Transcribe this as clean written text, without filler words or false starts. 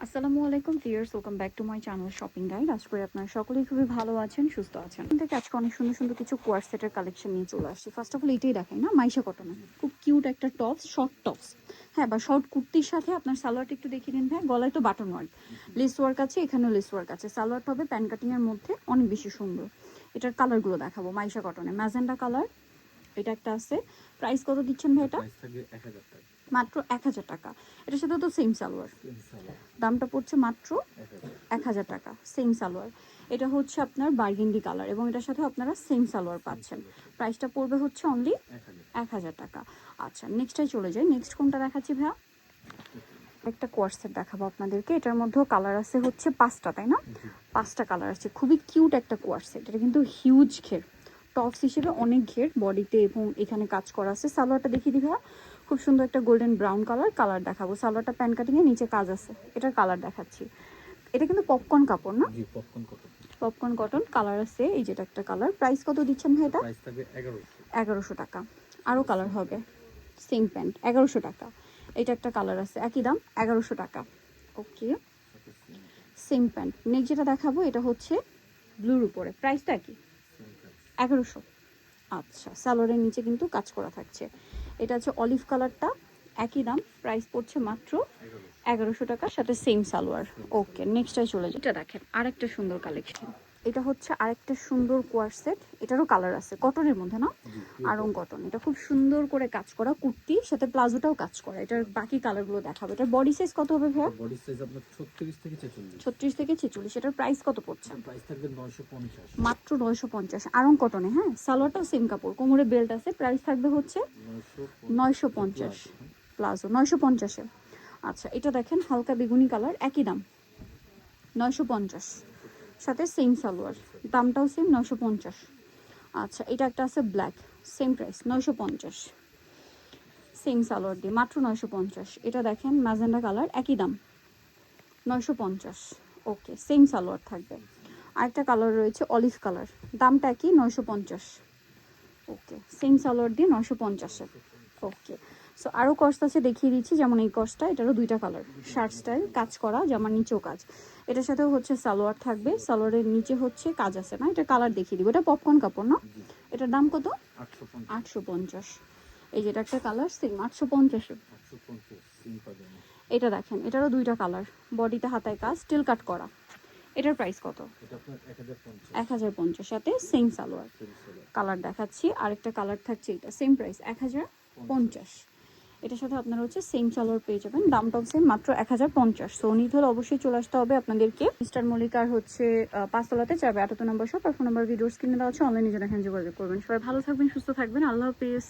আসসালামু আলাইকুম viewers, welcome back to my channel shopping guide. আশা করি আপনারা সকলেই খুবই ভালো আছেন, সুস্থ আছেন। এখান থেকে আজকে অনেক সুন্দর সুন্দর কিছু কোয়ার সেটের কালেকশন নিয়ে চলে আসছি। ফার্স্ট অফ অল এটাই দেখাই না, মাইশা কটনের খুব কিউট একটা টপস, শর্ট টপস। হ্যাঁ, বা শর্ট কুর্তির সাথে আপনার সালোয়ারটা একটু দেখিয়ে দিন ভাই। গলায় তো বাটন ওয়ার্ক, লেস ওয়ার্ক আছে, এখানেও লেস ওয়ার্ক আছে। সালোয়ারটা হবে প্যান কাটিং এর মধ্যে, অনেক বেশি সুন্দর। এটার কালারগুলো দেখাবো। মাইশা কটনে ম্যাজেন্ডা কালার, এটা একটা আছে। প্রাইস কত দিচ্ছেন ভাই এটা? মাত্র 1000 টাকা। এটার সাথে তো সেম সালোয়ার, দামটা পড়ছে মাত্র 1000 টাকা। সেম সালোয়ার, এটা হচ্ছে আপনার বার্গেন্ডি কালার এবং এটার সাথে আপনারা সেম সালোয়ার পাচ্ছেন। প্রাইসটা পড়বে হচ্ছে অনলি 1000 টাকা। আচ্ছা, নেক্সটটাই চলে যাই। নেক্সট কোনটা দেখাচ্ছি ভাইয়া? একটা কোয়ার্সেট দেখাবো আপনাদেরকে। এটার মধ্যেও কালার আছে হচ্ছে 5টা, তাই না? 5টা কালার আছে। খুবই কিউট একটা কোয়ার্সেট। এটা কিন্তু হিউজ ঘের, টপস হিসেবে অনেক ঘের বডিতে এবং এখানে কাজ করা আছে। সালোয়ারটা দেখিয়ে দিই ভাইয়া। খুব সুন্দর একটা গোল্ডেন ব্রাউন কালার দেখাবো। সালোয়ারটা প্যান কাটিংয়ে নিচে কাজ আছে। এটার কালার দেখাচ্ছি। এটা কিন্তু পপকর্ন কাপড় না? জি, popcorn cotton. Popcorn cotton colour আছে। এই যেটা একটা কালার। প্রাইস কত দিচ্ছেন ভাই এটা? প্রাইস থাকবে 1100। 1100 টাকা। আরও কালার হবে। সেম প্যান্ট 1100 টাকা। এটা একটা কালার আছে, একই দাম 1100 টাকা। ওকে, সেম প্যান্ট। নেক্সট যেটা দেখাবো এটা হচ্ছে ব্লুর উপরে, প্রাইসটা কি? 1100। আচ্ছা, সালোয়ারের নিচে কিন্তু কাজ করা থাকছে। এটা হচ্ছে অলিভ কালারটা, একই দাম। প্রাইস পড়ছে মাত্র 1100 টাকা, সাথে সেম সালোয়ার। ওকে, নেক্সটটাই চলে যায়। এটা দেখেন আরেকটা সুন্দর কালেকশন। এটা হচ্ছে আরেকটা সুন্দর কোয়ার সেট। এটারও কালার আছে, কটনের মধ্যে না? আরং কটন। এটা খুব সুন্দর করে কাজ করা কুর্তি, সাথে প্লাজোটাও কাজ করা। এটার বাকি কালারগুলো দেখাবো। এটার বডি সাইজ কত হবে ভাইয়া? বডি সাইজ আপনার 36 থেকে 46। 36 থেকে 46। এটার প্রাইস কত পড়ছে? প্রাইস থাকবে 950। মাত্র 950। আরং কটনে। হ্যাঁ, সালোয়ারটাও সেম কাপড়, কোমরে বেল্ট আছে। প্রাইস থাকবে হচ্ছে 950। প্লাজো 950-এ। আচ্ছা, এটা দেখেন হালকা বেগুনি কালার, একই দাম 950, সাথে সেম সালোয়ার, দামটাও সেম 950। আচ্ছা, এটা একটা আছে black, same price 950, same salwar দিয়ে মাত্র 950। এটা দেখেন ম্যাজেন্ডা কালার, একই দাম 950। ওকে, সেম সালোয়ার থাকবে। আরেকটা কালার রয়েছে অলিভ কালার, দামটা কি? 950। ওকে, সেম সালোয়ার দিয়ে 950-এ। ওকে, সো আরও কস্ট আছে, দেখিয়ে দিচ্ছি। যেমন এই কস্টটা, এটারও দুইটা কালার, শার্ট স্টাইল কাজ করা, জামার নিচেও কাজ। এটার সাথেও হচ্ছে সালোয়ার থাকবে, সালোয়ারের নিচে হচ্ছে কাজ আছে না? এটা কালার দেখিয়ে দিব। এটা পপকর্ন কাপড় না? এটার দাম কত? 850। এই যেটা একটা কালার, সেম 850-এ। এটা দেখেন, এটারও দুইটা কালার, বডিতে হাতায় কাজ, স্টিল কাট করা। এটার প্রাইস কত? এটা আপনার 1050। 1050, সাথে সেম সালোয়ার। কালার দেখাচ্ছি, আরেকটা কালার থাকছে, এটা সেম প্রাইস 1050। এটার সাথে আপনারা হচ্ছে সেম সালোয়ার পেয়ে যাবেন, দামটাও সেম, মাত্র 1050। সো নিতে হলে অবশ্যই চলে আসতে হবে আপনাদেরকে মিস্টার মল্লিকার হচ্ছে 5তলাতে 4/58 নম্বর শপ। আর ফোন নাম্বার ভিডিওস কিনে দেওয়া হচ্ছে, অনলাইনে যারা যোগাযোগ করবেন। সবাই ভালো থাকবেন, সুস্থ থাকবেন, আল্লাহ হাফেজ।